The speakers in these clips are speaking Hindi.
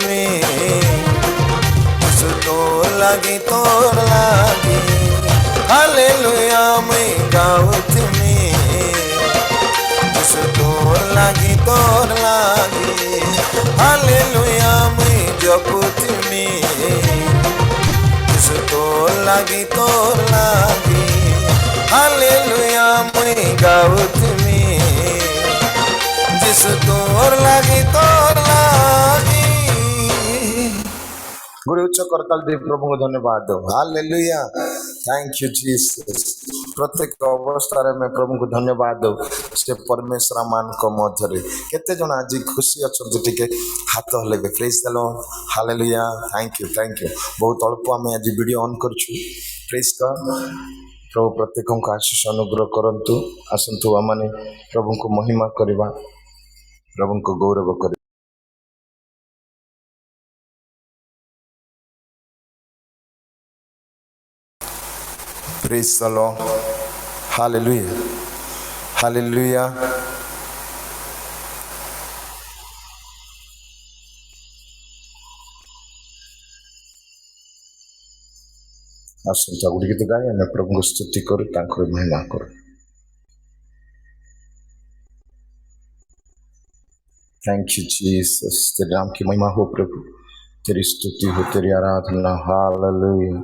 में, जिस तोर लागी तोर लागी। हालेलुया मैं गाऊं तुम्हें, जिस तोर लागी तोर लागी। हालेलुया मैं जपू तुम्हें, जिस तोर लागी तोर लागी। हालेलुया मैं गाऊं तुम्हें, जिस तोर लागी तोर लागी। गुरु उच्च करताल दे प्रभु को धन्यवाद दो। Hallelujah, thank you Jesus. प्रत्येक अवस्था में प्रभु को धन्यवाद दो से परमेश्वर मान को मध्य केते जन आज खुशी अच्छा टिके हाथ हले praise the Lord. Hallelujah, thank you thank you. बहुत अल्प आम आज वीडियो ऑन करछु। Praise God. प्रभु प्रत्येक को आशीष अनुग्रह करंतु। आसंतु आमने प्रभु को महिमा करवा, प्रभु को गौरव कर। Praise the Lord. Hallelujah. Hallelujah. आसंता Gudi गीत गाए मैं प्रभु को स्तुति करूं, तांकर महिमा करूं। Thank you Jesus. तेरे नाम की महिमा हो प्रभु, तेरी स्तुति हो, तेरी आराधना। हालेलुया।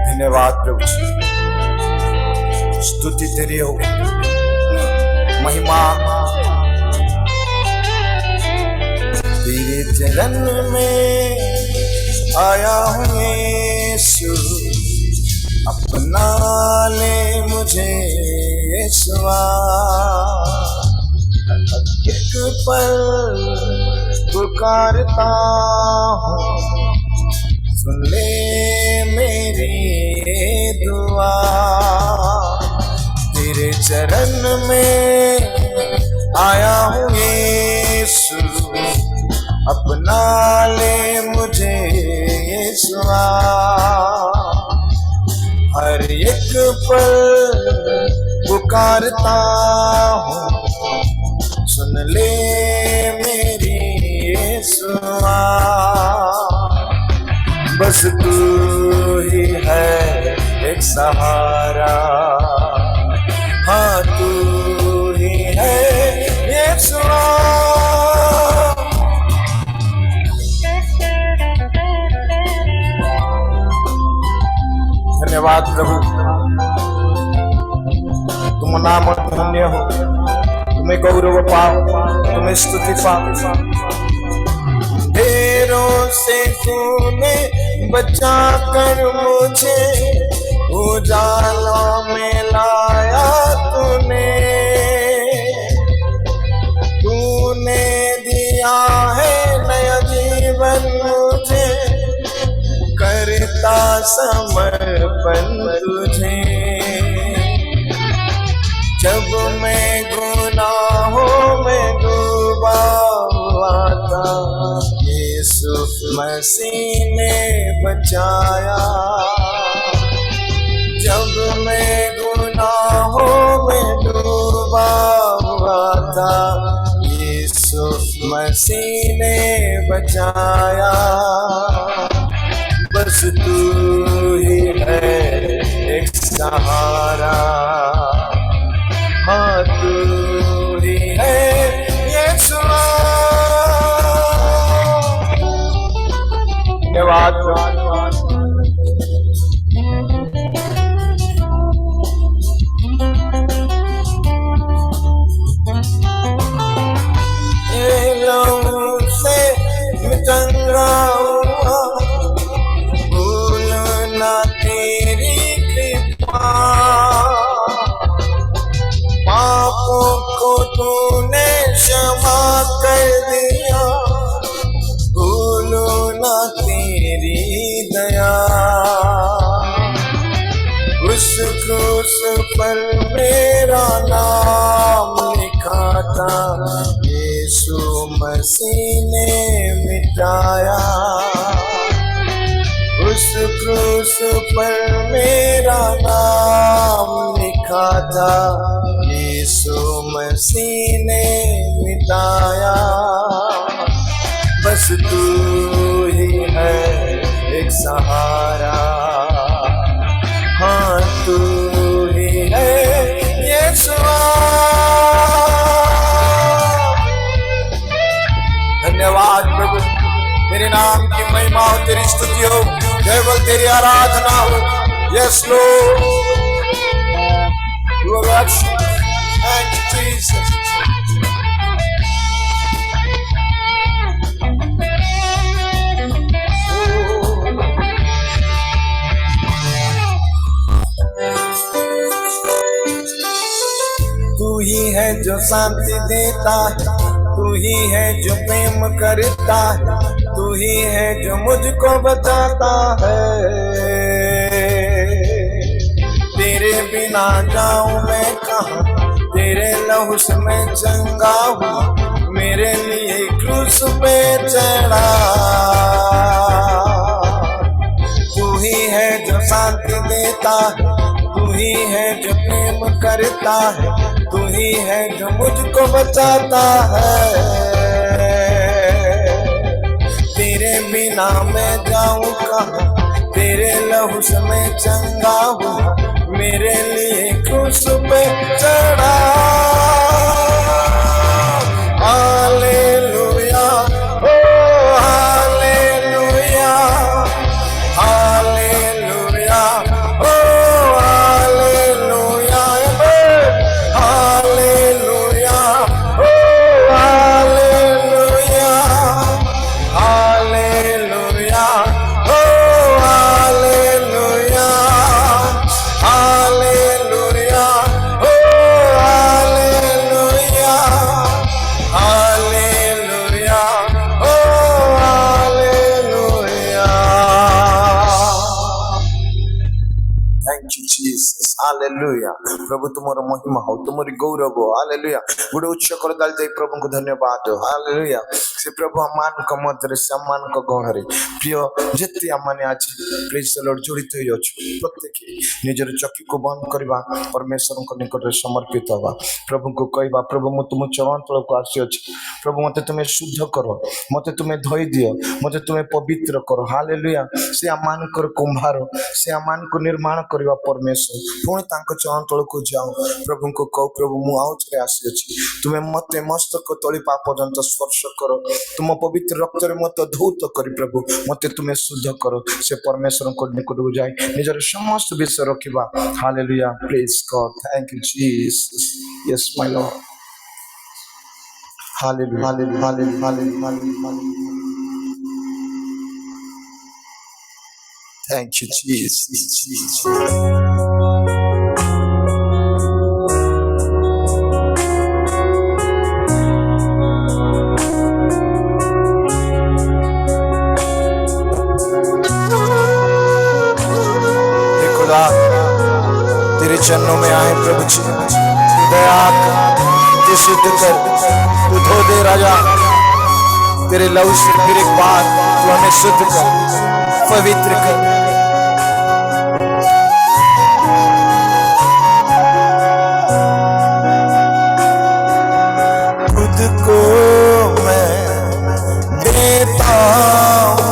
धन्यवाद प्रभु, स्तुति तेरी हो, महिमा तेरे चरण में आया हूँ यीशु। अपना ले मुझे यीशुआ, एक पल पुकारता हूँ, सुन ले मेरी दुआ। तेरे चरण में आया हूँ यीशु, अपना ले मुझे यीशुआ। हर एक पल पुकारता हूँ, सुन ले मेरी यीशुआ। बस तू ही है एक सहारा, हाँ तू ही है यीशुआ। धन्यवाद प्रभु, तुम नाम धन्य हो, तुम्हें गौरव पाओ, तुम्हें स्तुति पाओ। ढेरों से तूने बचा कर मुझे उजाला में लाया। तूने दिया है नया जीवन मुझे, करता समर्पण तुझे। जब मैं गुनाहों में डूबा हुआ था, यीशु मसीह ने बचाया। जब मैं गुनाहों में डूबा हुआ था, यीशु मसीह ने बचाया। बस तू ही है एक सहारा, हाँ तू ही है यीशुआ। धन्यवाद। पापों को तूने क्षमा कर तेरी दया। उस क्रूस पर मेरा नाम लिखा था, यीशु मसीह ने मिटाया। उस क्रूस पर मेरा नाम लिखा था, यीशु मसीह ने मिटाया। बस तू ही है एक सहारा, हाँ तू ही है यीशुआ। धन्यवाद प्रभु, तेरे नाम की महिमा हो, तेरी स्तुति हो, केवल तेरी आराधना हो। Yes Lord, you are action. Thank you Jesus. तू ही है जो शांति देता है, तू ही है जो प्रेम करता है, तू ही है जो मुझको बचाता है। तेरे बिना जाऊं मैं कहाँ, तेरे लहू से मैं चंगा हूँ, मेरे लिए क्रूस पे चढ़ा। तू ही है जो शांति देता है, तू ही है जो प्रेम करता है, तू ही है जो मुझको बचाता है। तेरे बिना मैं जाऊं कहाँ, तेरे लहू से मैं चंगा हूँ, मेरे लिए क्रूस पे चढ़ा। Hallelujah, oh hallelujah, hallelujah, oh hallelujah, hallelujah, oh hallelujah, hallelujah, oh hallelujah, hallelujah, oh hallelujah, hallelujah, oh hallelujah. Thank you Jesus, hallelujah. प्रभु तुमर महिमा हो, तुमरी गौरव हो, हालेलुया। गुड उच्च कर दाल दे प्रभु को धन्यवाद हो, हालेलुया। से प्रभु अमान को मध्य से अमान को गहरे प्रिय जेते आमाने आज प्रेज द लॉर्ड जोड़ित हो प्रत्येक निजर चकी को बंद करवा, परमेश्वर को निकट में समर्पित हवा, प्रभु को कहवा प्रभु मु तुम चरण तल को आसी अछि, प्रभु मते तुम्हें शुद्ध करो, मते तुम्हें धोई दियो, मते तुम्हें पवित्र करो, हालेलुया। से आमान कर कुंभार, से आमान को निर्माण करवा परमेश्वर, पुणी तांको चरण तल को जाओ, प्रभु को कहो प्रभु मु आउचरे आसी अछि, तुम्हें मते मस्तक तली पा पर्यंत स्पर्श करो, तुम पवित्र रक्त रे मते धौत करी प्रभु मते तुम्हें शुद्ध करो। से परमेश्वर को निकट को जाए निजर समस्त विषय रखिबा, hallelujah. Praise God, thank you Jesus, yes my Lord, hallelujah, hallelujah, hallelujah, hallelujah. Thank you Jesus. तेरे चरणों में आए प्रभु जी, दया कर, तू शुद्ध कर, तू धो दे राजा, तेरे लहू से फिर एक बार तू हमें शुद्ध कर, पवित्र कर। खुद को मैं देता हूँ,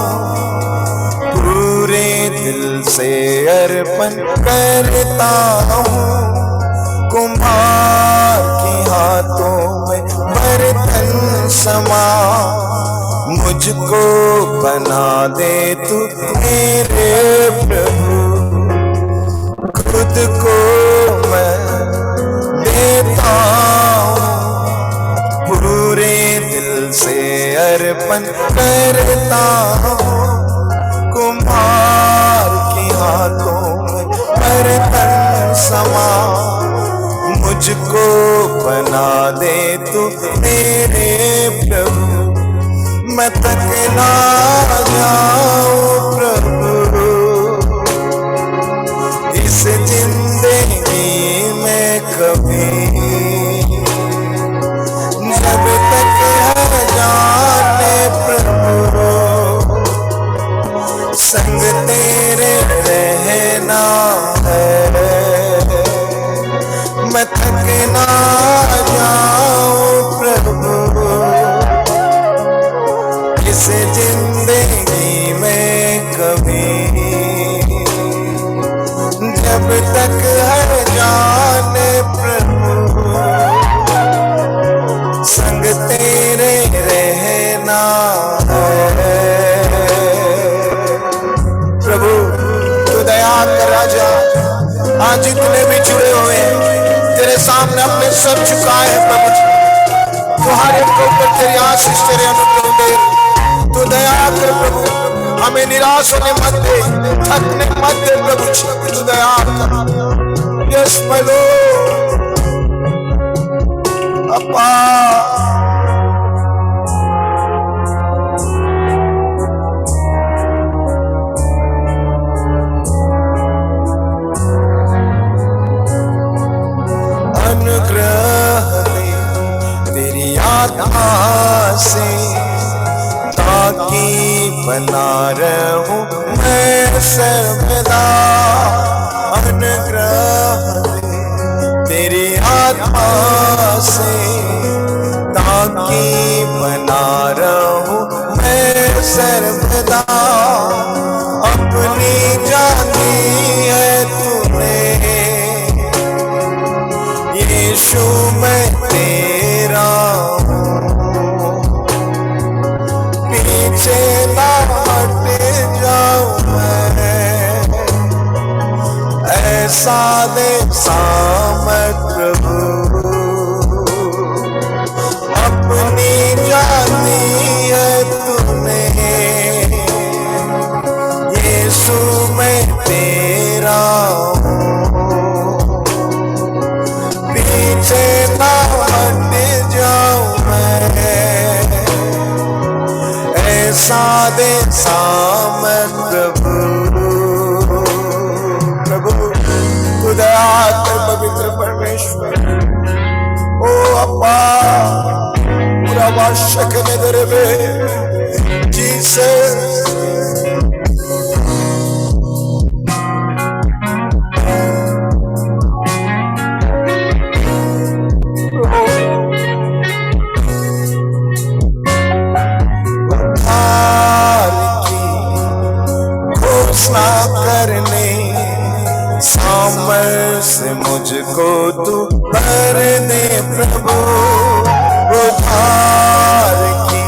पूरे दिल से अर्पण करता हूँ, कुम्हार के हाथों में बर्तन समा, मुझको बना दे तू मेरे प्रभु। खुद को मैं देता हूँ, पूरे दिल से अर्पण करता हूँ, कुम्हार के हाथों में बर्तन समा, मुझको बना दे तू मेरे प्रभु। मैं तक ना जाऊं संग तेरे रहना है, मैं थक ना जाऊं प्रभु इस जिंदगी में कभी, जब तक है जाने प्रभु संग तेरे रहना है। प्रभु तू दया कर राजा, आज जितने भी जुड़े हुए हैं तेरे सामने अपने सर झुकाए हैं प्रभु जी, तू हर एक के ऊपर तेरी आशीष तेरे अनुग्रह दे। तू दया कर प्रभु, हमें निराश होने मत दे, थकने मत दे प्रभु जी, तू दया कर। यस माय लॉर्ड अप्पा। से ताकि बना रहूं मैं सर्वदा, अनुग्रह तेरी आत्मा से ताकि बना रहूं मैं सर्वदा। अपनी जानी है तूने यीशु मैं तेरा ना हट जाऊं मैं, ऐसा दे सामर्थ प्रभु। अपनी जानी है तूने यीशु मैं तेरा पीछे ना हट जाऊं मैं, सादे सामर्थ प्रभु। प्रभु तू दया कर पवित्र परमेश्वर, ओ अप्पा पूरा वाशक ने तेरे में जीसस। करने सामर्थ से मुझको तू भर दे प्रभु, उद्धार की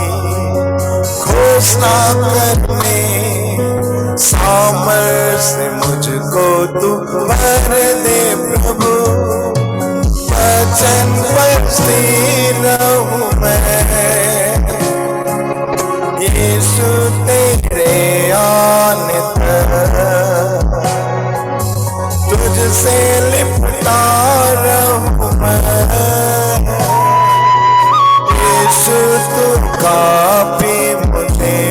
घोषणा करने सामर्थ से मुझको तू भर दे प्रभु। वचन पर स्थिर रहूं मैं यीशु तेरे आने तक, तुझसे लिपटा रहूं मैं यीशु तू काफी मुझे।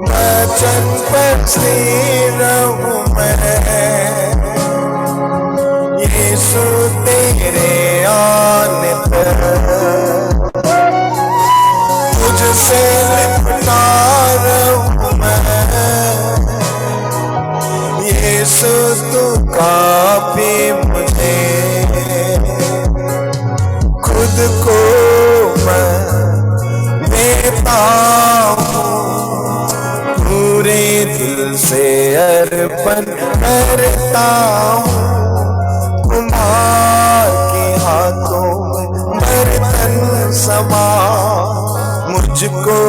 वचन पर स्थिर रहूं मैं यीशु तेरे आने तक, तुझसे लिपटा रहूं मैं यीशु तू काफी मुझे। खुद को मैं देता हूँ पूरे दिल से अर्पण करता हूँ, कुम्हार के हाथों में बर्तन समा मुझको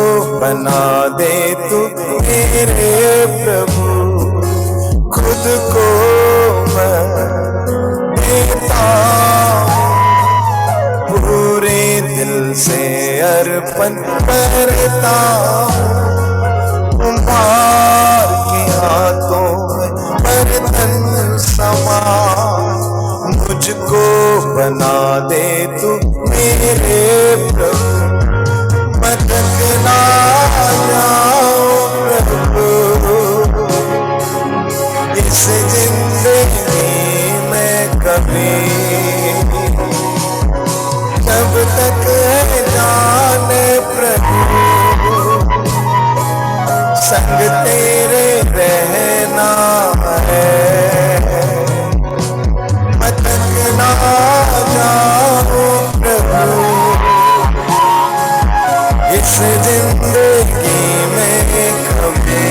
बना दे तू मेरे प्रभु। खुद को मैं देता हूँ पूरे दिल से अर्पण करता हूँ, कुम्हार के हाथों में बर्तन समा मुझको बना दे तू मेरे प्रभु। भटकना जाऊं प्रभु इस जिंदगी में कभी, जब तक है जाने प्रभु संग तेरे रहना है, मैं तक ना जाऊं प्रभु इस जिंदगी में कभी,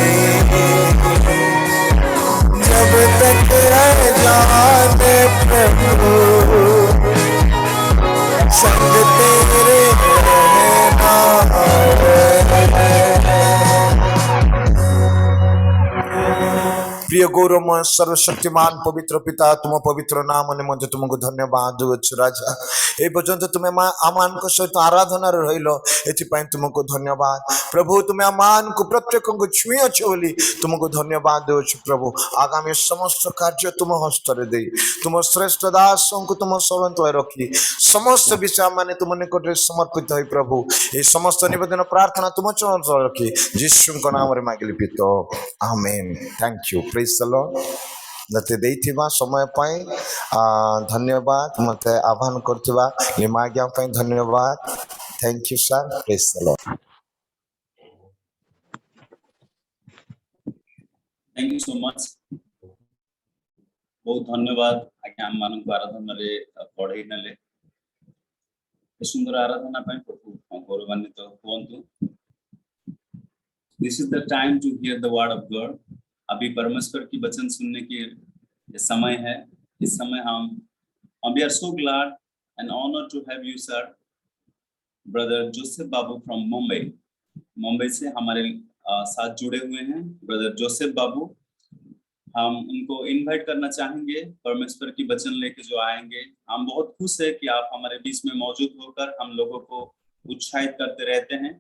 जब तक है जाने प्रभु संग तेरे रहना प्रिय गौरवमय सर्वशक्तिमान पवित्र पिता तुम पवित्र नाम निमंते तुमको धन्यवाद देउछु राजा। ए पर्यंत तुमे आमान को सहित आराधना रहिलो एथिपाई तुमको धन्यवाद प्रभु। तुमे आमान को प्रत्येक को छुईछ बोली तुमको धन्यवाद देउछु प्रभु। आगामी समस्त कार्य तुम हस्तरे दे तुम श्रेष्ठ दास को तुम सर्वंत रखी समस्त विषय माने तुम निकट समर्पित है प्रभु। ये समस्त निवेदन प्रार्थना तुम चरण रखी यीशु को नाम रे मागिली पितो amen. Thank you praise the Lord. नते देइथिबा समय पाई धन्यवाद मते आह्वान करथिबा निमा आज्ञा पाई धन्यवाद। Thank you sir praise the Lord. Thank you so much बहुत धन्यवाद आज्ञा हम मानन को आराधना रे पढ़ई नले सुंदर आराधना पाई प्रभु गौरवान्वित होंतु। This is the time to hear the word of God. अभी परमेश्वर की वचन सुनने की ये समय है। इस समय हम we are so glad and honour to have you sir brother Joseph Babu from Mumbai से हमारे साथ जुड़े हुए हैं। ब्रदर जोसेफ बाबू हम उनको इनवाइट करना चाहेंगे परमेश्वर की वचन लेके जो आएंगे। हम बहुत खुश है कि आप हमारे बीच में मौजूद होकर हम लोगों को उत्साहित करते रहते हैं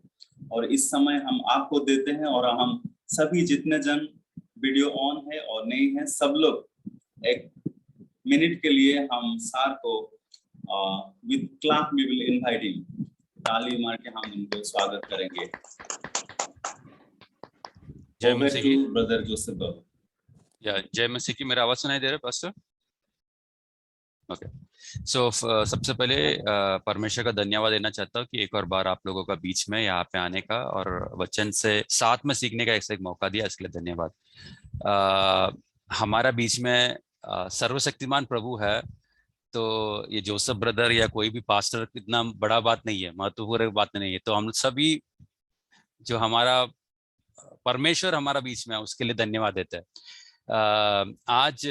और इस समय हम आपको देते हैं और हम सभी जितने जन वीडियो ऑन है और नहीं है सब लोग एक मिनट के लिए हम सार को with clap we will invite him. ताली मार के हम उनको स्वागत करेंगे। जय मसीह की ब्रदर जोसेफ बाबू। या जय मसीह की। मेरा आवाज सुनाई दे रहा है पास्टर? ओके सो सबसे पहले परमेश्वर का धन्यवाद देना चाहता हूँ कि एक और बार आप लोगों का बीच में यहाँ पे आने का और वचन से साथ में सीखने का एक मौका दिया, इसके लिए धन्यवाद। हमारा बीच में सर्वशक्तिमान प्रभु है, तो ये जोसेफ ब्रदर या कोई भी पास्टर इतना बड़ा बात नहीं है, महत्वपूर्ण बात नहीं है। तो हम सभी जो हमारा परमेश्वर हमारा बीच में है उसके लिए धन्यवाद देते हैं। आज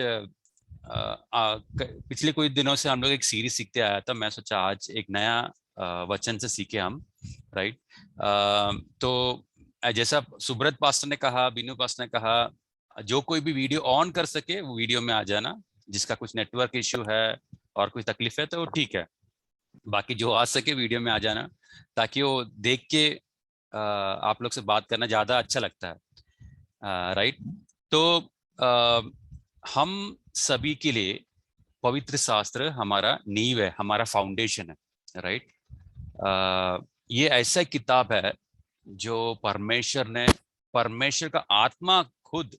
पिछले कुछ दिनों से हम लोग एक सीरीज सीखते आया था। मैं सोचा आज एक नया वचन से सीखे हम, राइट। तो जैसा सुब्रत पास्टर ने कहा, बीनू पास्टर ने कहा, जो कोई भी वीडियो ऑन कर सके वो वीडियो में आ जाना। जिसका कुछ नेटवर्क इश्यू है और कुछ तकलीफ है तो ठीक है, बाकी जो आ सके वीडियो में आ जाना, ताकि वो देख के आप लोग से बात करना ज्यादा अच्छा लगता है, राइट। तो हम सभी के लिए पवित्र शास्त्र हमारा नींव है, हमारा फाउंडेशन है, राइट। ये ऐसा किताब है जो परमेश्वर का आत्मा खुद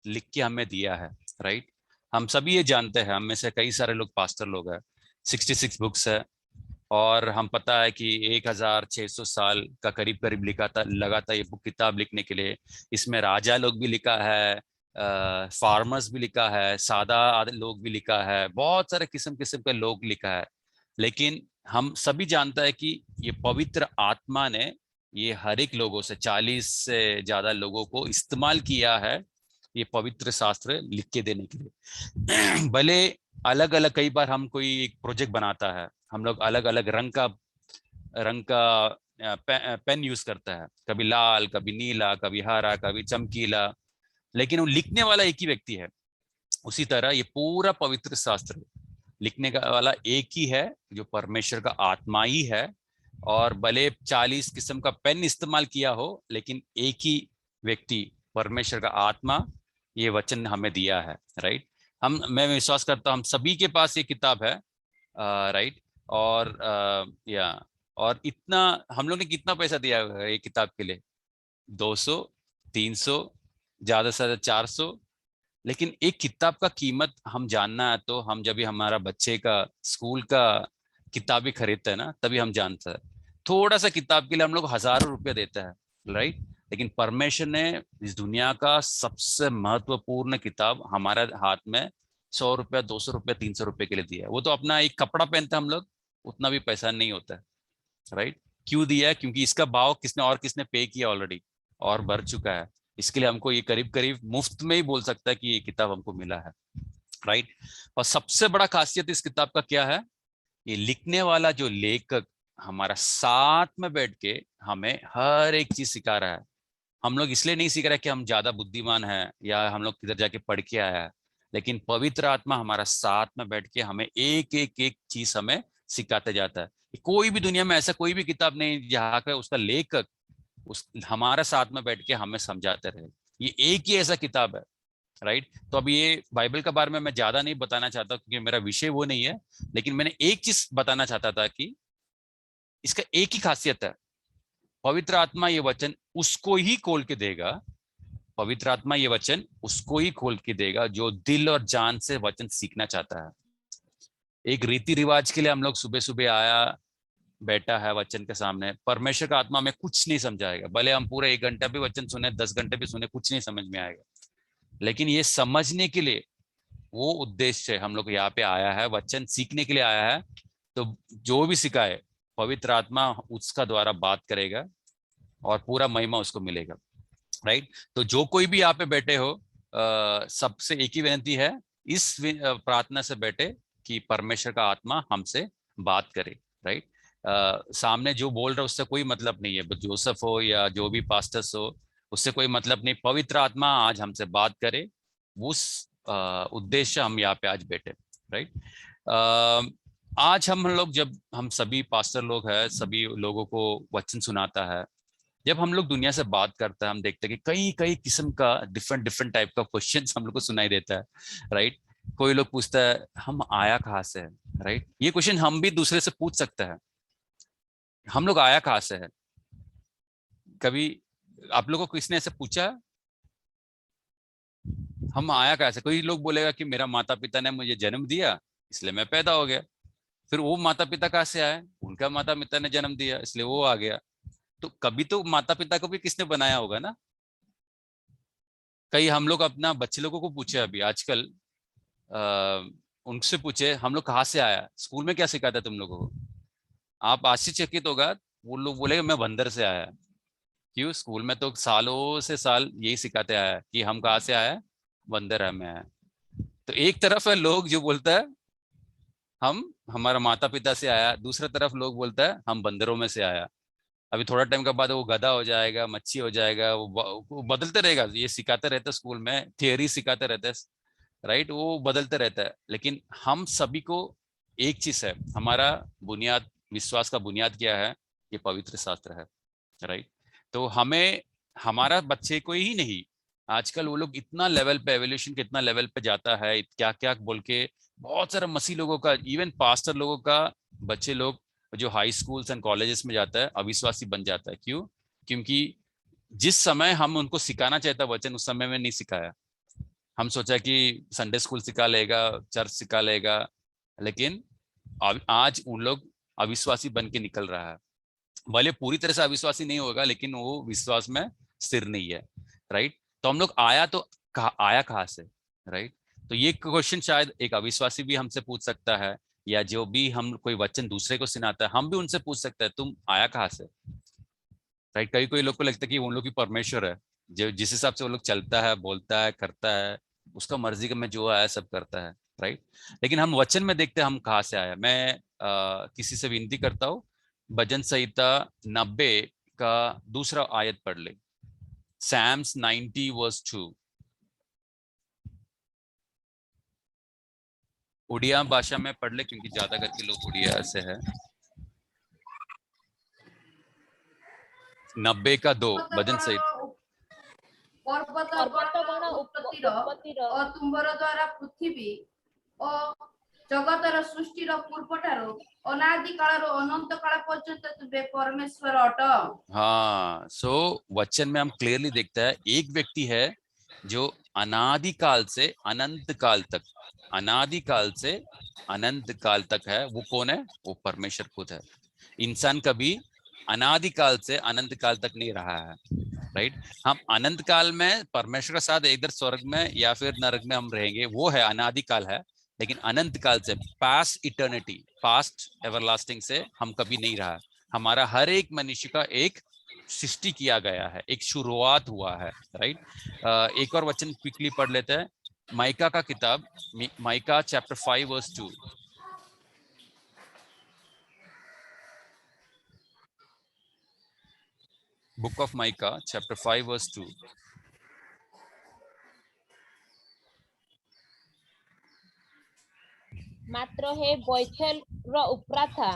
लिख के हमें दिया है, राइट। हम सभी ये जानते हैं, हम में से कई सारे लोग पास्टर लोग हैं, 66 बुक्स है और हम पता है कि 1600 साल का करीब लगा था ये बुक किताब लिखने के लिए। इसमें राजा लोग भी लिखा है, फार्मर्स भी लिखा है, सादा लोग भी लिखा है, बहुत सारे किस्म के लोग लिखा है। लेकिन हम सभी जानता है कि ये पवित्र आत्मा ने ये हर एक लोगों से 40 से ज्यादा लोगों को इस्तेमाल किया है ये पवित्र शास्त्र लिख के देने के लिए। भले अलग अलग, कई बार हम कोई एक प्रोजेक्ट बनाता है, हम लोग अलग अलग रंग का पेन यूज करता है, कभी लाल, कभी नीला, कभी हरा, कभी चमकीला, लेकिन वो लिखने वाला एक ही व्यक्ति है। उसी तरह ये पूरा पवित्र शास्त्र लिखने का वाला एक ही है, जो परमेश्वर का आत्मा ही है। और भले 40 किस्म का पेन इस्तेमाल किया हो, लेकिन एक ही व्यक्ति परमेश्वर का आत्मा ये वचन हमें दिया है, राइट। मैं विश्वास करता हूँ हम सभी के पास ये किताब है, राइट। और इतना हम लोग ने कितना पैसा दिया है ये किताब के लिए? 200, 300, ज्यादा से ज्यादा 400। लेकिन एक किताब का कीमत हम जानना है तो हम जब भी हमारा बच्चे का स्कूल का किताबें खरीदते हैं ना, तभी हम जानते हैं। थोड़ा सा किताब के लिए हम लोग हजारों रुपया देते हैं, राइट। लेकिन परमेश्वर ने इस दुनिया का सबसे महत्वपूर्ण किताब हमारे हाथ में 100 रुपया, 200 रुपया, 300 रुपये के लिए दिया है। वो तो अपना एक कपड़ा पहनते हम लोग, उतना भी पैसा नहीं होता है, राइट। क्यों दिया है? क्योंकि इसका भाव किसने पे किया ऑलरेडी और भर चुका है। इसके लिए हमको ये करीब करीब मुफ्त में ही बोल सकता है कि ये किताब हमको मिला है, राइट। और सबसे बड़ा खासियत इस किताब का क्या है? ये लिखने वाला जो लेखक हमारा साथ में बैठ के हमें हर एक चीज सिखा रहा है। हम लोग इसलिए नहीं सीख रहे कि हम ज्यादा बुद्धिमान हैं या हम लोग किधर जाके पढ़ के आया है, लेकिन पवित्र आत्मा हमारा साथ में बैठ के हमें एक चीज हमें सिखाते जाता है। कोई भी दुनिया में ऐसा कोई भी किताब नहीं जहाँ का उसका लेखक उस हमारे साथ में बैठ के हमें समझाते रहे। ये एक ही ऐसा किताब है, राइट। तो अभी ये बाइबल के बारे में मैं ज्यादा नहीं बताना चाहता क्योंकि मेरा विषय वो नहीं है, लेकिन मैंने एक चीज बताना चाहता था कि इसका एक ही खासियत है, पवित्र आत्मा ये वचन उसको ही खोल के देगा। पवित्र आत्मा ये वचन उसको ही खोल के देगा जो दिल और जान से वचन सीखना चाहता है। एक रीति रिवाज के लिए हम लोग सुबह सुबह आया बैठा है वचन के सामने, परमेश्वर का आत्मा हमें कुछ नहीं समझाएगा। भले हम पूरे 1 घंटा भी वचन सुने, 10 घंटे भी सुने, कुछ नहीं समझ में आएगा। लेकिन ये समझने के लिए वो उद्देश्य है, हम लोग यहाँ पे आया है, वचन सीखने के लिए आया है। तो जो भी सिखाए पवित्र आत्मा उसका द्वारा बात करेगा और पूरा महिमा उसको मिलेगा, राइट। तो जो कोई भी यहाँ पे बैठे हो, सबसे एक ही विनती है, इस प्रार्थना से बैठे कि परमेश्वर का आत्मा हमसे बात करे, राइट। सामने जो बोल रहा है उससे कोई मतलब नहीं है, जोसेफ हो या जो भी पास्टर्स हो, उससे कोई मतलब नहीं। पवित्र आत्मा आज हमसे बात करे, उस उद्देश्य हम यहाँ पे आज बैठे, राइट। आज हम लोग जब हम सभी पास्टर लोग हैं, सभी लोगों को वचन सुनाता है, जब हम लोग दुनिया से बात करते हैं, हम देखते हैं कि कई कई किस्म का डिफरेंट टाइप का क्वेश्चंस हम लोग को सुनाई देता है, राइट। कोई लोग पूछता है हम आया कहाँ से है, राइट। ये क्वेश्चन हम भी दूसरे से पूछ सकते हैं, हम लोग आया कहाँ से है। कभी आप लोगों को किसने ऐसे पूछा हम आया कहाँ से? कोई लोग बोलेगा कि मेरा माता पिता ने मुझे जन्म दिया इसलिए मैं पैदा हो गया। फिर वो माता पिता कहाँ से आए? उनका माता पिता ने जन्म दिया इसलिए वो आ गया। तो कभी तो माता पिता को भी किसने बनाया होगा ना। कई हम लोग अपना बच्चे लोगों को पूछे अभी आजकल, उनसे पूछे हम लोग कहाँ से आया, स्कूल में क्या सिखाता तुम लोगों को? आप आश्चर्यचकित होगा, वो लोग बोलेगा मैं बंदर से आया। क्यों? स्कूल में तो सालों से साल यही सिखाते आया कि हम कहाँ से आया, बंदर में आया। तो एक तरफ है लोग जो बोलता है हम हमारा माता पिता से आया, दूसरा तरफ लोग बोलता है हम बंदरों में से आया। अभी थोड़ा टाइम के बाद वो गधा हो जाएगा, मच्छी हो जाएगा, वो बदलते रहेगा। ये सिखाते रहते स्कूल में, थियरी सिखाते रहते, राइट। वो बदलते रहता है। लेकिन हम सभी को एक चीज है, हमारा बुनियाद, विश्वास का बुनियाद क्या है? ये पवित्र शास्त्र है, राइट। तो हमें हमारा बच्चे को ही नहीं, आजकल वो लोग इतना लेवल पे, एवोल्यूशन कितना लेवल पे जाता है, क्या क्या बोल के बहुत सारा मसीह लोगों का, इवन पास्टर लोगों का बच्चे लोग जो हाई स्कूल्स एंड कॉलेजेस में जाता है अविश्वासी बन जाता है। क्यों? क्योंकि जिस समय हम उनको सिखाना चाहता वचन उस समय में नहीं सिखाया। हम सोचा कि संडे स्कूल सिखा लेगा, चर्च सिखा लेगा, लेकिन आज उन लोग अविश्वासी बन के निकल रहा है। भले पूरी तरह से अविश्वासी नहीं होगा, लेकिन वो विश्वास में स्थिर नहीं है, राइट। तो हम लोग आया तो आया कहाँ से, राइट। तो ये क्वेश्चन शायद एक अविश्वासी भी हमसे पूछ सकता है, या जो भी हम कोई वचन दूसरे को सुनाता है हम भी उनसे पूछ सकते हैं तुम आया कहाँ से, राइट। कई कोई लोग को लगता है कि उन लोग की परमेश्वर है, जो जिस हिसाब से वो लोग चलता है, बोलता है, करता है, उसका मर्जी का में जो आया सब करता है, राइट। लेकिन हम वचन में देखते हैं हम कहाँ से आया। मैं किसी से विनती करता हूँ, भजन संहिता 90 का दूसरा आयत पढ़ ले, Psalms 90 verse 2। उड़िया भाषा में पढ़ ले क्योंकि ज्यादा करके लोग उड़िया से है। 90 का 2 भजन संहिता। पर्वतगण उत्पत्तिर तुंबर द्वारा पृथ्वी और जगतर सृष्टिर पूर्वठारु अनादि कालर अनंत काल पर्यंत तुबे परमेश्वर अट। हाँ, सो वचन में हम क्लियरली देखता है एक व्यक्ति है जो अनादि काल से अनंत काल तक, अनादि काल से अनंत काल तक है। वो कौन है? वो परमेश्वर खुद है। इंसान कभी अनादि काल से अनंत काल तक नहीं रहा है, राइट। हम अनंत काल में परमेश्वर के साथ इधर स्वर्ग में या फिर नरक में हम रहेंगे, वो है अनादि काल है। लेकिन अनंत काल से, पास्ट इटर्निटी, पास्ट एवरलास्टिंग से हम कभी नहीं रहा। हमारा हर एक मनुष्य का एक सृष्टि किया गया है, एक शुरुआत हुआ है, राइट। एक और वचन क्विकली पढ़ लेते हैं, माइका का किताब, Micah chapter 5 verse 2। Book of Micah chapter 5 verse 2। ମାତ୍ର ହେ ବୈଥେଲର ଉପ୍ରାଥା,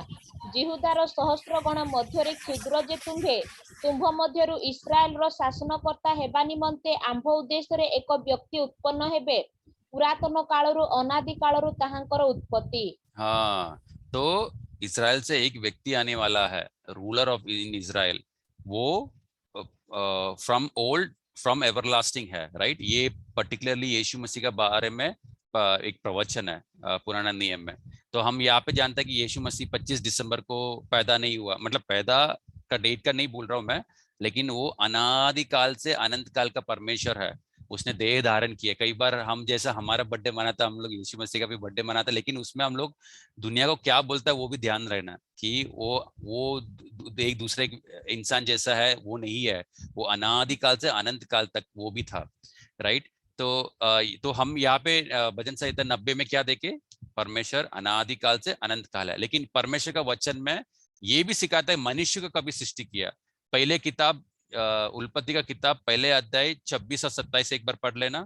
ଜିହୁଦାର ସହସ୍ର ଗଣ ମଧ୍ୟରେ କ୍ଷୁଦ୍ର ଯେ ତୁମ୍ଭେ, ତୁମ୍ଭ ମଧ୍ୟରୁ ଇସ୍ରାଏଲର ଶାସନକର୍ତ୍ତା ହେବା ନିମନ୍ତେ ଆମ୍ଭ ଉଦ୍ଦେଶ୍ୟରେ ଏକ ବ୍ୟକ୍ତି ଉତ୍ପନ୍ନ ହେବେ, ପୁରାତନ କାଳରୁ ଅନାଦି कालରୁ ତାହାଙ୍କର उत्पत्ति। हाँ, तो इजराइल से एक व्यक्ति आने वाला है, रूलर ऑफ इन इजराइल, वो फ्रॉम एवरलास्टिंग है, राइट। ये पर्टिकुलरली यीशु मसीह के बारे में एक प्रवचन है पुराना नियम में। तो हम यहाँ पे जानते हैं कि यीशु मसीह 25 दिसंबर को पैदा नहीं हुआ, मतलब पैदा का डेट का नहीं बोल रहा हूँ मैं, लेकिन वो अनादि काल से अनंत काल का परमेश्वर है। उसने देह धारण किया। कई बार हम जैसा हमारा बर्थडे मनाता, हम लोग यीशु मसीह का भी बर्थडे मनाते, लेकिन उसमें हम लोग दुनिया को क्या बोलता है वो भी ध्यान रहना कि वो एक दूसरे इंसान जैसा है, वो नहीं है। वो अनादि काल से अनंत काल तक वो भी था, राइट। तो हम यहाँ पे भजन संहिता 90 में क्या देखे, परमेश्वर अनादि काल से अनंत काल है। लेकिन परमेश्वर का वचन में ये भी सिखाता है मनुष्य को कभी सृष्टि किया। पहले किताब उल्पत्ति का किताब पहले अध्याय 26 और 27 एक बार पढ़ लेना।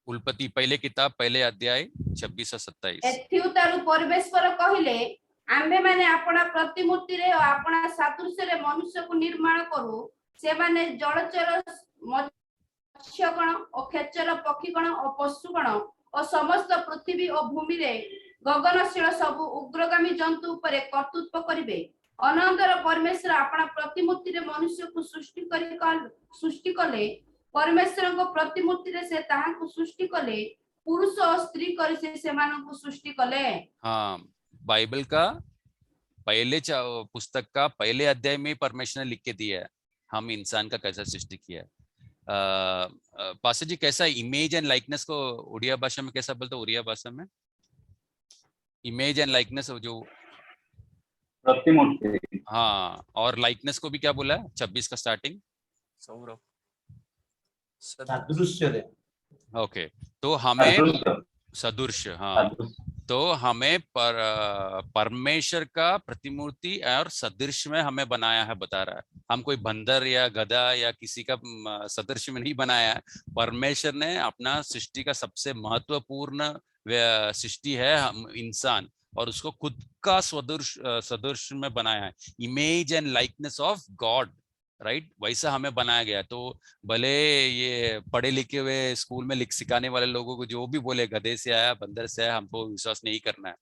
उल्पत्ति पहले किताब पहले अध्याय 26 और 27। एथिउतारु परमेश्वर कहिले, आम्भे माने आपणा प्रतिमूर्ति रे और आपणा सादृश्य रे मनुष्य को निर्माण करू, से माने जलचर मत्स्यगण और खेचर पक्षीगण और पशुगण और समस्त पृथ्वी और भूमि रे गगनशील सब उग्रगामी जंतु उपरे कर्तृत्व करिवे। अनंतर परमेश्वर आपणा प्रतिमूर्ति रे मनुष्य को सृष्टि कले, परमेश्वर को प्रतिमूर्ति रे से ताहा को सृष्टि कले, पुरुष और स्त्री करी से सेमान को सृष्टि कले। हाँ, बाइबल का पहले पुस्तक का पहले अध्याय में परमेश्वर ने लिख के दिया है हम इंसान का कैसा सृष्टि किया है। पास्टर जी कैसा इमेज एंड लाइकनेस को उड़िया भाषा में कैसा बोलते, उड़िया भाषा में इमेज एंड लाइकनेस जो प्रतिमूर्ति, हाँ, और लाइकनेस को भी क्या बोला है 26 का स्टार्टिंग, सौरभ सादृश्य। ओके, तो हमें सदृश्य, हाँ, तो हमें परमेश्वर का प्रतिमूर्ति और सदृश्य में हमें बनाया है, बता रहा है। हम कोई बंदर या गधा या किसी का सदृश्य में नहीं बनाया है। परमेश्वर ने अपना सृष्टि का सबसे महत्वपूर्ण सृष्टि है हम इंसान, और उसको खुद का सदृश्य में बनाया है, image and likeness of God, right. वैसा हमें बनाया गया। तो भले ये पढ़े लिखे हुए स्कूल में सिखाने वाले लोगों को जो भी बोले गधे से आया बंदर से आया, हमको विश्वास नहीं करना है।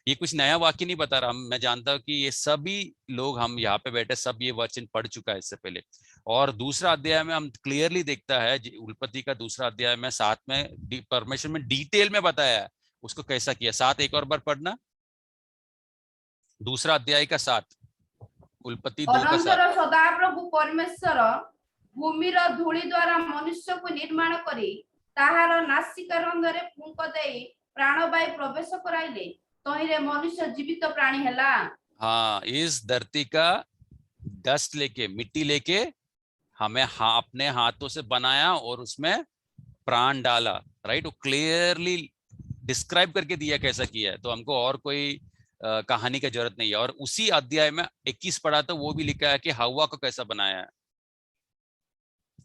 ये कुछ नया वाक्य नहीं बता रहा, मैं जानता हूँ कि ये सभी लोग हम यहाँ पे बैठे सब ये वचन पढ़ चुका है इससे पहले। और दूसरा अध्याय में हम क्लियरली देखता है, उल्पत्ति का दूसरा अध्याय में 7 में परमेश्वर में डिटेल में बताया है उसको कैसा किया। 7 एक और बार पढ़ना, दूसरा अध्याय का 7, उल्पत्ति 2 का 7। सदाप्रभु परमेश्वर भूमिर धूली द्वारा मनुष्य को निर्माण करी ताहार नासिका रंध्रे फूंक देई प्राणवायु प्रवेश कराइले, तहिरे मनुष्य जीवित प्राणी हैला। हाँ, इस धरती का डस्ट लेके, मिट्टी लेके हमें अपने हाथों से बनाया और उसमें प्राण डाला, राइट। वो क्लियरली डिस्क्राइब करके दिया कैसा किया है, तो हमको और कोई कहानी की जरूरत नहीं है। और उसी अध्याय में 21 पढ़ा तो वो भी लिखा है कि हवा को कैसा बनाया है।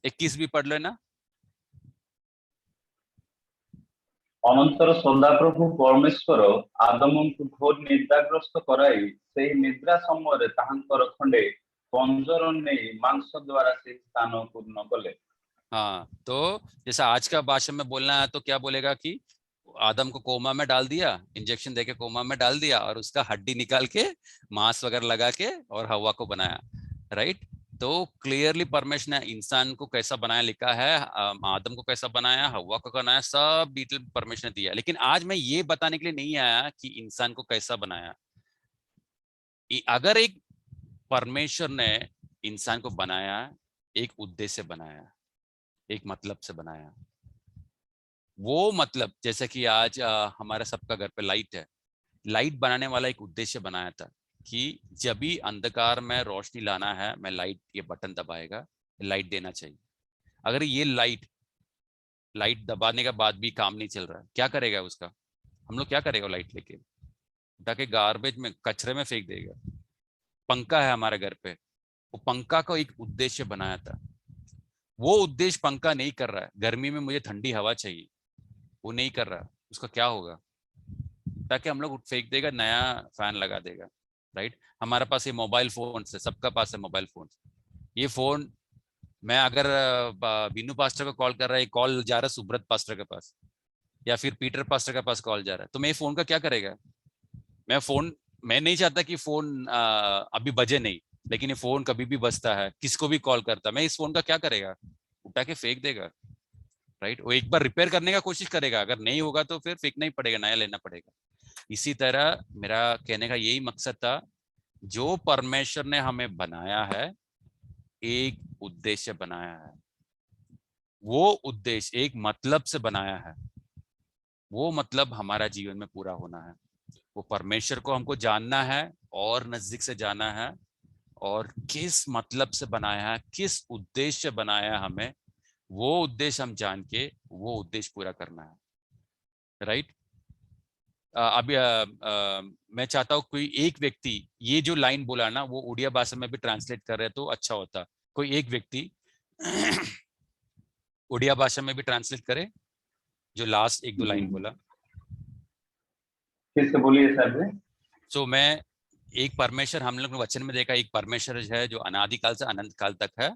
21 भी पढ़ लेना। अनंतर सदाप्रभु परमेश्वर आदम को घोर निद्राग्रस्त कराई से निद्रा समय ताहांकर खंडे पंजर नहीं मांस द्वारा से स्थान पूर्ण कले। हाँ, तो जैसा आज का भाषा में बोलना है तो क्या बोलेगा कि आदम को कोमा में डाल दिया, इंजेक्शन देके कोमा में डाल दिया और उसका हड्डी निकाल के मांस वगैरह लगा के और हवा को बनाया, राइट। तो क्लियरली परमेश्वर ने इंसान को कैसा बनाया लिखा है, आदम को कैसा बनाया, हवा को बनाया, सब डिटेल परमेश्वर ने दिया। लेकिन आज मैं ये बताने के लिए नहीं आया कि इंसान को कैसा बनाया। अगर एक परमेश्वर ने इंसान को बनाया, एक उद्देश्य से बनाया, एक मतलब से बनाया, वो मतलब जैसे कि आज हमारा सबका घर पे लाइट है, लाइट बनाने वाला एक उद्देश्य बनाया था कि जब भी अंधकार में रोशनी लाना है, मैं लाइट ये बटन दबाएगा, लाइट देना चाहिए। अगर ये लाइट दबाने के बाद भी काम नहीं चल रहा है, क्या करेगा उसका? हम लोग क्या करेगा? लाइट लेके ताकि गार्बेज में, कचरे में फेंक देगा। पंखा है हमारे घर पे, वो पंखा को एक उद्देश्य बनाया था, वो उद्देश्य पंखा नहीं कर रहा है। गर्मी में मुझे ठंडी हवा चाहिए, वो नहीं कर रहा, उसका क्या होगा? ताकि हम लोग फेंक देगा, नया फैन लगा देगा, राइट। हमारे पास ये मोबाइल फोन है, सबका पास है मोबाइल फोन। ये फोन मैं अगर बीनू पास्टर को कॉल कर रहा है, कॉल जा रहा है सुब्रत पास्टर के पास या फिर पीटर पास्टर के पास कॉल जा रहा है, तो मैं फोन का क्या करेगा? मैं नहीं चाहता कि फोन अभी बजे नहीं, लेकिन ये फोन कभी भी बजता है, किसको भी कॉल करता है, मैं इस फोन का क्या करेगा? उठा के फेंक देगा, राइट। वो एक बार रिपेयर करने का कोशिश करेगा, अगर नहीं होगा तो फिर फेंकना ही पड़ेगा, नया लेना पड़ेगा। इसी तरह मेरा कहने का यही मकसद था, जो परमेश्वर ने हमें बनाया है, एक उद्देश्य बनाया है, वो उद्देश्य एक मतलब से बनाया है, वो मतलब हमारा जीवन में पूरा होना है। वो परमेश्वर को हमको जानना है और नजदीक से जाना है, और किस मतलब से बनाया है, किस उद्देश्य बनाया है हमें, वो उद्देश्य हम जान के वो उद्देश्य पूरा करना है, राइट। अभी मैं चाहता हूँ कोई एक व्यक्ति ये जो लाइन बोला ना, वो उड़िया भाषा में भी ट्रांसलेट कर रहे तो अच्छा होता। कोई एक व्यक्ति उड़िया भाषा में भी ट्रांसलेट करे, जो लास्ट एक दो लाइन बोला। फिर से बोलिए सर जी। सो मैं एक परमेश्वर, हम लोग ने वचन में देखा, एक परमेश्वर है जो अनादिकाल से अनंत काल तक है,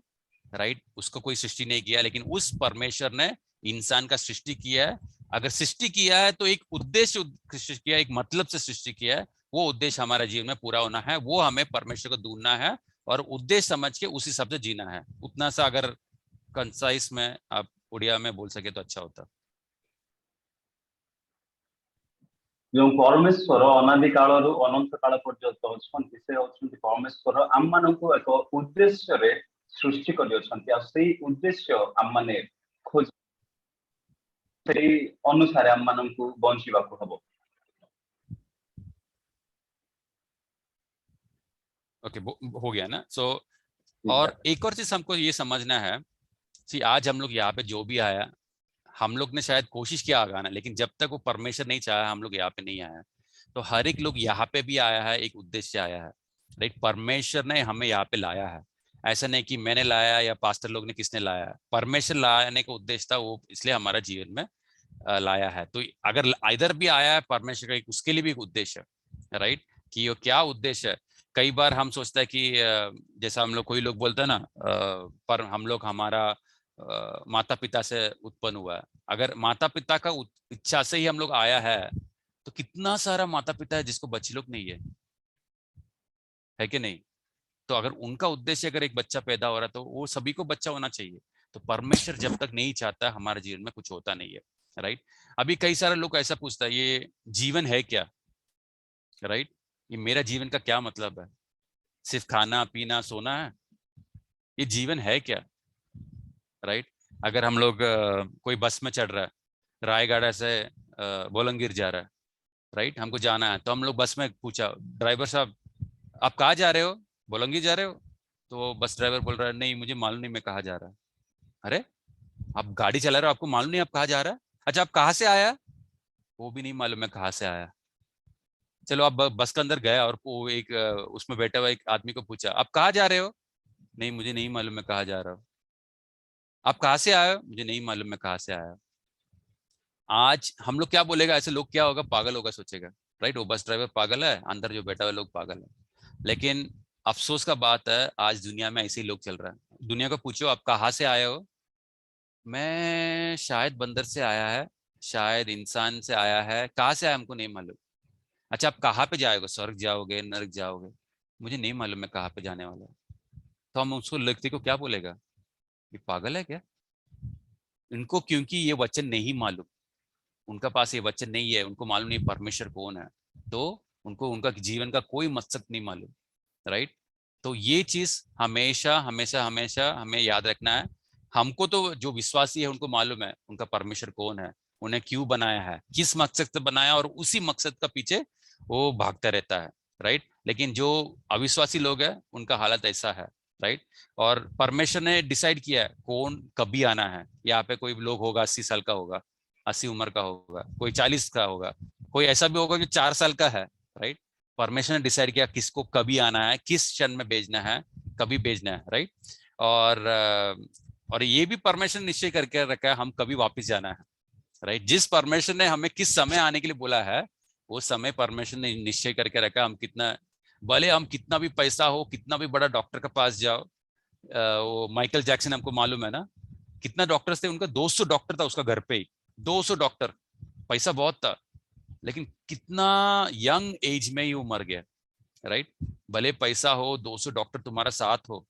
राइट। उसको कोई सृष्टि नहीं किया, लेकिन उस परमेश्वर ने इंसान का सृष्टि किया है। अगर सृष्टि किया है तो एक उद्देश्य सृष्टि किया, एक मतलब से सृष्टि किया है, वो उद्देश्य हमारा जीवन में पूरा होना है, वो हमें परमेश्वर को ढूंढना है और उद्देश्य समझ के उसी हिसाब से जीना है। उतना सा अगर कंसाइज में आप उड़िया में बोल सके तो अच्छा होता। जो परमेश्वर अनादि कालरू अनंत काल पर्यंत अछंती, से अछंती परमेश्वर आम मानकु एक उद्देश्य रे सृष्टि करि अछंती, आ सेही उद्देश्य आम माने खोज, सेही अनुसार आम मानकु बंचिबाकु हबो। ओके, हो गया ना। सो और एक और चीज हमको ये समझना है कि आज हम लोग यहाँ पे जो भी आया, हम लोग ने शायद कोशिश किया आगाना, लेकिन जब तक वो परमेश्वर नहीं चाहा, हम लोग यहाँ पे नहीं आया। तो हर एक लोग यहाँ पे भी आया है, एक उद्देश्य आया है, राइट। परमेश्वर ने हमें यहाँ पे लाया है, ऐसा नहीं कि मैंने लाया या पास्टर लोग ने किसने लाया। परमेश्वर लाने का उद्देश्य था, वो इसलिए हमारा जीवन में लाया है। तो अगर इधर भी आया है परमेश्वर का, उसके लिए भी एक उद्देश्य है, राइट। कि वो क्या उद्देश्य है? कई बार हम सोचते हैं कि जैसा हम लोग, कोई लोग बोलते हैं ना, पर हम लोग हमारा माता पिता से उत्पन्न हुआ है। अगर माता पिता का इच्छा से ही हम लोग आया है, तो कितना सारा माता पिता है जिसको बच्चे लोग नहीं है कि नहीं? तो अगर उनका उद्देश्य, अगर एक बच्चा पैदा हो रहा है तो वो सभी को बच्चा होना चाहिए। तो परमेश्वर जब तक नहीं चाहता, हमारे जीवन में कुछ होता नहीं है, राइट। अभी कई सारे लोग ऐसा पूछता है, ये जीवन है क्या, राइट। ये मेरा जीवन का क्या मतलब है? सिर्फ खाना पीना सोना है? ये जीवन है क्या, राइट। अगर हम लोग कोई बस में चढ़ रहा है, रायगढ़ से बोलंगीर जा रहा है, राइट, हमको जाना है, तो हम लोग बस में पूछा, ड्राइवर साहब आप कहाँ जा रहे हो? बोलंगीर जा रहे हो? तो बस ड्राइवर बोल रहा है, नहीं मुझे मालूम नहीं मैं कहाँ जा रहा। अरे, आप गाड़ी चला रहे हो, आपको मालूम नहीं आप कहाँ जा रहा है? अच्छा, आप कहाँ से आया? वो भी नहीं मालूम मैं कहाँ से आया। चलो, आप बस के अंदर गया और वो एक उसमें बैठा हुआ एक आदमी को पूछा, आप कहाँ जा रहे हो? नहीं मुझे नहीं मालूम मैं कहाँ जा रहा हूँ। आप कहाँ से आए हो? मुझे नहीं मालूम मैं कहाँ से आया। आज हम लोग क्या बोलेगा? ऐसे लोग क्या होगा, पागल होगा सोचेगा, राइट। वो बस ड्राइवर पागल है, अंदर जो बैठा हुआ लोग पागल है। लेकिन अफसोस का बात है, आज दुनिया में ऐसे ही लोग चल रहा है। दुनिया को पूछो आप कहाँ से आए हो? मैं शायद बंदर से आया है, शायद इंसान से आया है, कहाँ से आया हमको नहीं मालूम। अच्छा, आप कहाँ पे जाओगे? स्वर्ग जाओगे, नरक जाओगे? मुझे नहीं मालूम मैं कहाँ पे जाने वाला हूँ। तो हम उसको व्यक्ति को क्या बोलेगा, ये पागल है क्या? इनको क्योंकि ये वचन नहीं मालूम, उनका पास ये वचन नहीं है, उनको मालूम नहीं परमेश्वर कौन है, तो उनको उनका जीवन का कोई मकसद नहीं मालूम, राइट। तो ये चीज हमेशा हमेशा हमेशा हमें याद रखना है। हमको तो जो विश्वासी है उनको मालूम है उनका परमेश्वर कौन है, उन्हें क्यों बनाया है, किस मकसद से बनाया, और उसी मकसद का पीछे वो भागता रहता है, राइट। लेकिन जो अविश्वासी लोग हैं उनका हालत ऐसा है, राइट। और परमेश्वर ने डिसाइड किया है कौन कभी आना है। यहाँ पे कोई लोग होगा 80 साल का होगा, 80 उम्र का होगा, कोई 40 का होगा, कोई ऐसा भी होगा जो 4 साल का है, राइट। परमेश्वर ने डिसाइड किया किसको कभी आना है, किस क्षण में भेजना है, कभी भेजना है, राइट। और ये भी परमेश्वर ने निश्चय करके रखा है हम कभी वापस जाना है, राइट। जिस परमेश्वर ने हमें किस समय आने के लिए बोला है वो समय परमेश्वर ने निश्चय करके रखा। हम कितना, भले हम कितना भी पैसा हो, कितना भी बड़ा डॉक्टर के पास जाओ, वो माइकल जैक्सन हमको मालूम है ना, कितना डॉक्टर्स थे, उनका 200 डॉक्टर था उसका घर पे ही, 200 डॉक्टर, पैसा बहुत था, लेकिन कितना यंग एज में ही वो मर गया, राइट। भले पैसा हो, 200 डॉक्टर तुम्हारा साथ हो,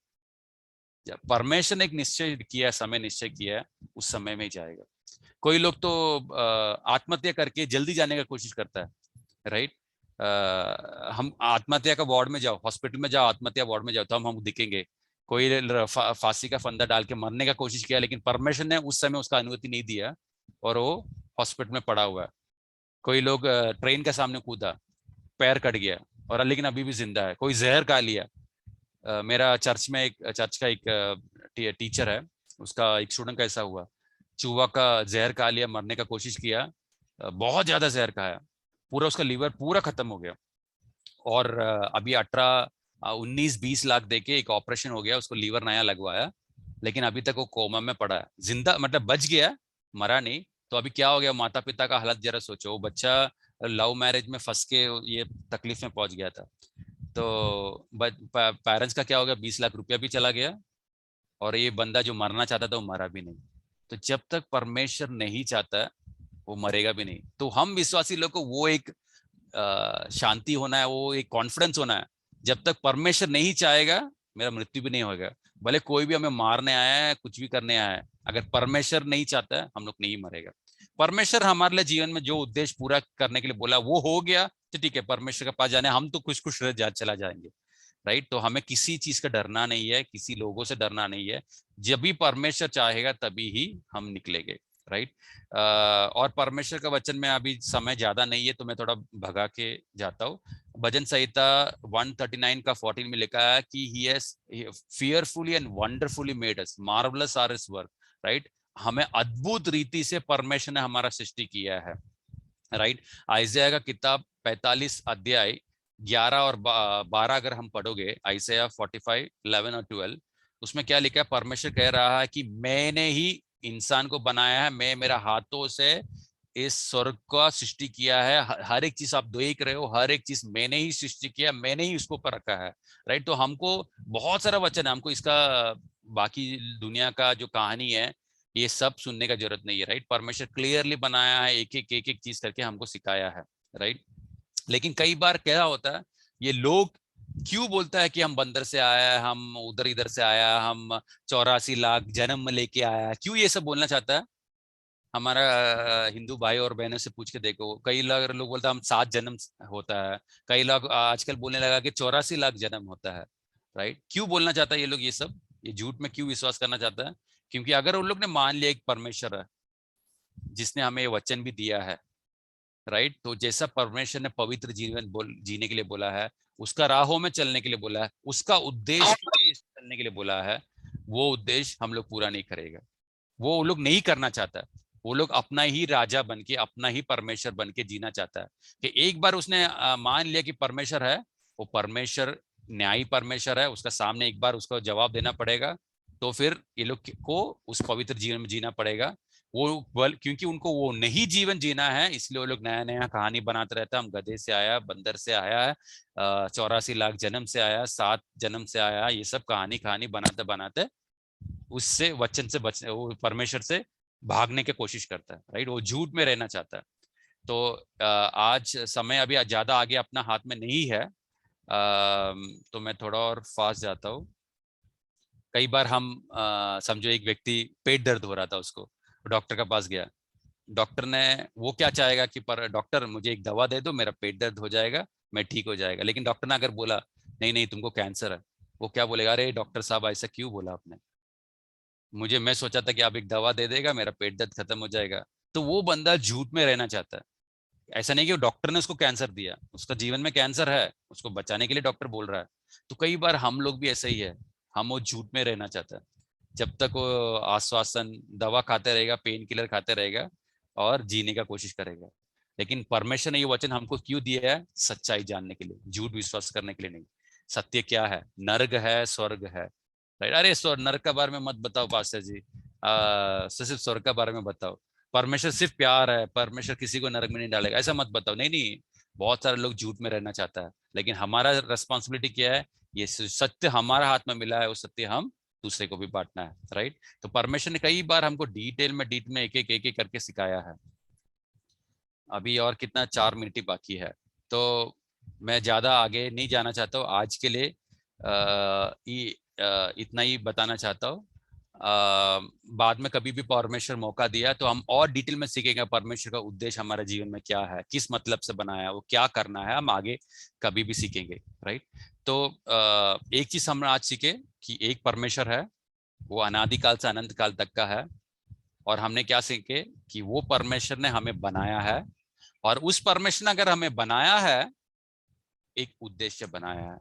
परमेश्वर ने एक निश्चय किया, समय निश्चय किया है, उस समय में ही जाएगा। कोई लोग तो आत्महत्या करके जल्दी जाने का कोशिश करता है, राइट। हम आत्महत्या का वार्ड में जाओ, हॉस्पिटल में जाओ, आत्महत्या वार्ड में जाओ तो हम दिखेंगे। कोई फांसी का फंदा डाल के मरने का कोशिश किया, लेकिन परमेश्वर ने उस समय उसका अनुमति नहीं दिया और वो हॉस्पिटल में पड़ा हुआ है। कोई लोग ट्रेन के सामने कूदा, पैर कट गया और लेकिन अभी भी जिंदा है। कोई जहर खा लिया। मेरा चर्च का एक टीचर है, उसका एक स्टूडेंट का ऐसा हुआ, चूहा का जहर खा लिया, मरने का कोशिश किया, बहुत ज्यादा जहर खाया, पूरा उसका लीवर पूरा खत्म हो गया, और अभी 19-20 लाख देके एक ऑपरेशन हो गया, उसको लीवर नया लगवाया, लेकिन अभी तक वो कोमा में पड़ा है। जिंदा मतलब बच गया, मरा नहीं। तो अभी क्या हो गया, माता पिता का हालत जरा सोचो, वो बच्चा लव मैरिज में फंस के ये तकलीफ में पहुंच गया था, तो पेरेंट्स का क्या हो गया, 20 लाख रुपया भी चला गया, और ये बंदा जो मरना चाहता था वो मरा भी नहीं। तो जब तक परमेश्वर नहीं चाहता वो मरेगा भी नहीं। तो हम विश्वासी लोग को वो एक शांति होना है, वो एक कॉन्फिडेंस होना है, जब तक परमेश्वर नहीं चाहेगा मेरा मृत्यु भी नहीं होगा। भले कोई भी हमें मारने आया है, कुछ भी करने आया है, अगर परमेश्वर नहीं चाहता है हम लोग नहीं मरेगा। परमेश्वर हमारे लिए जीवन में जो उद्देश्य पूरा करने के लिए बोला वो हो गया, तो ठीक है, परमेश्वर के पास जाने हम तो खुश खुश चला जाएंगे, राइट। तो हमें किसी चीज का डरना नहीं है, किसी लोगों से डरना नहीं है। जब भी परमेश्वर चाहेगा तभी ही हम निकलेंगे, राइट। और परमेश्वर का वचन में अभी समय ज्यादा नहीं है तो मैं थोड़ा भगा के जाता हूँ। भजन संहिता 139 का 14 में लिखा है कि he has fearfully and wonderfully made us, marvelous are his work, right. हमें अद्भुत रीति से परमेश्वर ने हमारा सृष्टि किया है, राइट। आइज़ाया का किताब 45 अध्याय 11 और 12 अगर हम पढ़ोगे, आइज़ाया 45, 11 और 12, उसमें क्या लिखा है, परमेश्वर कह रहा है कि मैंने ही इंसान को बनाया है, मैं मेरा हाथों से इस स्वर्ग का सृष्टि किया है, हर एक चीज आप देख रहे हो, हर एक चीज मैंने ही सृष्टि किया, मैंने ही उसको ऊपर रखा है, राइट। तो हमको बहुत सारा वचन है, हमको इसका बाकी दुनिया का जो कहानी है ये सब सुनने का जरूरत नहीं है, राइट। परमेश्वर क्लियरली बनाया है, एक एक चीज करके हमको सिखाया है, राइट। लेकिन कई बार क्या होता है, ये लोग क्यों बोलता है कि हम बंदर से आया है, हम उधर इधर से आया, हम 84 लाख जन्म लेके आया, क्यों ये सब बोलना चाहता है? हमारा हिंदू भाई और बहनों से पूछ के देखो, कई लोग बोलते हैं हम 7 जन्म होता है, कई लोग आजकल बोलने लगा कि 84 लाख जन्म होता है, राइट। क्यों बोलना चाहता है ये लोग ये सब, ये झूठ में क्यों विश्वास करना चाहता है? क्योंकि अगर उन लोग ने मान लिया एक परमेश्वर है जिसने हमें ये वचन भी दिया है, राइट, तो जैसा परमेश्वर ने पवित्र जीवन जीने के लिए बोला है, उसका राहों में चलने के लिए बोला है, उसका उद्देश्य चलने के लिए बोला है, वो उद्देश्य हम लोग पूरा नहीं करेगा, वो लोग नहीं करना चाहता। वो लोग अपना ही राजा बन के, अपना ही परमेश्वर बन के जीना चाहता है। कि एक बार उसने मान लिया कि परमेश्वर है, वो परमेश्वर न्यायी परमेश्वर है, उसका सामने एक बार उसको जवाब देना पड़ेगा, तो फिर ये लोग को उस पवित्र जीवन में जीना पड़ेगा। वो क्योंकि उनको वो नहीं जीवन जीना है, इसलिए वो लोग नया नया कहानी बनाते रहता है, हम गधे से आया, बंदर से आया है, 84 लाख जन्म से आया, 7 जन्म से आया, ये सब कहानी बनाते बनाते उससे वचन से बचने, वो परमेश्वर से भागने की कोशिश करता है, राइट। वो झूठ में रहना चाहता है। तो आज समय अभी ज्यादा आगे अपना हाथ में नहीं है, तो मैं थोड़ा और फास्ट जाता हूँ। कई बार हम समझो एक व्यक्ति पेट दर्द हो रहा था, उसको डॉक्टर के पास गया, डॉक्टर ने वो क्या चाहेगा कि पर डॉक्टर मुझे एक दवा दे दो, मेरा पेट दर्द हो जाएगा, मैं ठीक हो जाएगा। लेकिन डॉक्टर ने अगर बोला नहीं नहीं तुमको कैंसर है, वो क्या बोलेगा, अरे डॉक्टर साहब ऐसा क्यों बोला आपने, मैं सोचा था कि आप एक दवा दे देगा, मेरा पेट दर्द खत्म हो जाएगा। तो वो बंदा झूठ में रहना चाहता है। ऐसा नहीं कि डॉक्टर ने उसको कैंसर दिया, उसका जीवन में कैंसर है, उसको बचाने के लिए डॉक्टर बोल रहा है। तो कई बार हम लोग भी ऐसा ही है, हम वो झूठ में रहना चाहता है। जब तक वो आश्वासन दवा खाते रहेगा, पेन किलर खाते रहेगा और जीने का कोशिश करेगा। लेकिन परमेश्वर ने ये वचन हमको क्यों दिया है, सच्चाई जानने के लिए, झूठ विश्वास करने के लिए नहीं। सत्य क्या है, नर्क है स्वर्ग है, राइट। अरे नर्क के बारे में मत बताओ पास्टर जी, सिर्फ स्वर्ग के बारे में बताओ। परमेश्वर सिर्फ प्यार है, परमेश्वर किसी को नरक में नहीं डालेगा, ऐसा मत बताओ। नहीं नहीं, बहुत सारे लोग झूठ में रहना चाहता है, लेकिन हमारा रिस्पॉन्सिबिलिटी क्या है, ये सत्य हमारा हाथ में मिला है, वो सत्य हम दूसरे को भी बांटना है, राइट। तो परमेश्वर ने कई बार हमको डिटेल में एक एक करके सिखाया है। अभी और कितना 4 मिनट ही बाकी है, तो मैं ज्यादा आगे नहीं जाना चाहता हूँ। आज के लिए इतना ही बताना चाहता हूँ। बाद में कभी भी परमेश्वर मौका दिया तो हम और डिटेल में सीखेंगे परमेश्वर का उद्देश्य हमारे जीवन में क्या है, किस मतलब से बनाया, वो क्या करना है, हम आगे कभी भी सीखेंगे, राइट। तो एक चीज हम आज सीखे कि एक परमेश्वर है, वो अनादिकाल से अनंत काल तक का है। और हमने क्या सीखे कि वो परमेश्वर ने हमें बनाया है, और उस परमेश्वर ने अगर हमें बनाया है, एक उद्देश्य बनाया है,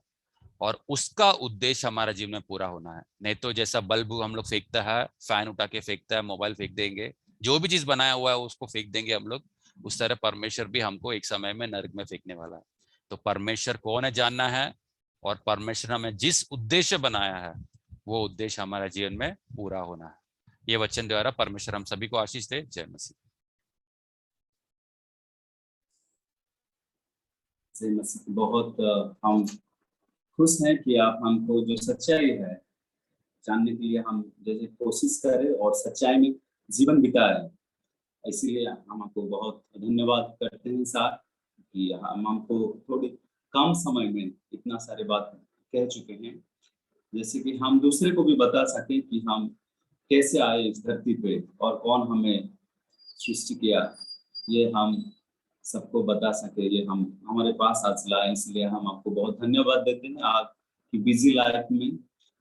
और उसका उद्देश्य हमारा जीवन में पूरा होना है। नहीं तो जैसा बल्ब हम लोग फेंकता है, फैन उठा के फेंकता है, मोबाइल फेंक देंगे, जो भी चीज बनाया हुआ है उसको फेंक देंगे हम लोग, उस तरह परमेश्वर भी हमको एक समय में नरक में फेंकने वाला है। तो परमेश्वर कौन है जानना है, और परमेश्वर हमें जिस उद्देश्य बनाया है, वो उद्देश्य हमारा जीवन में पूरा होना है। ये वचन द्वारा परमेश्वर हम सभी को आशीष दे। जय मसीह। जय मसीह। बहुत हम खुश हैं कि आप हमको जो सच्चाई है जानने के लिए हम जैसे कोशिश करें और सच्चाई में जीवन बिताएं। इसीलिए हम आपको बहुत धन्यवाद करते हैं सर कि हम हमको थोड़ी कम समय में इतना सारे बात कह चुके हैं, जैसे कि हम दूसरे को भी बता सकें कि हम कैसे आए इस धरती पे और कौन हमें सृष्टि किया, ये हम सबको बता सके, ये हम हमारे पास आज लाए। इसलिए हम आपको बहुत धन्यवाद देते हैं। आपकी बिजी लाइफ में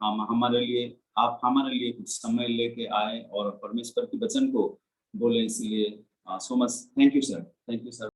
हम हमारे लिए आप हमारे लिए कुछ समय लेके आए और परमेश्वर के वचन को बोले, इसलिए so much thank you sir. Thank you sir.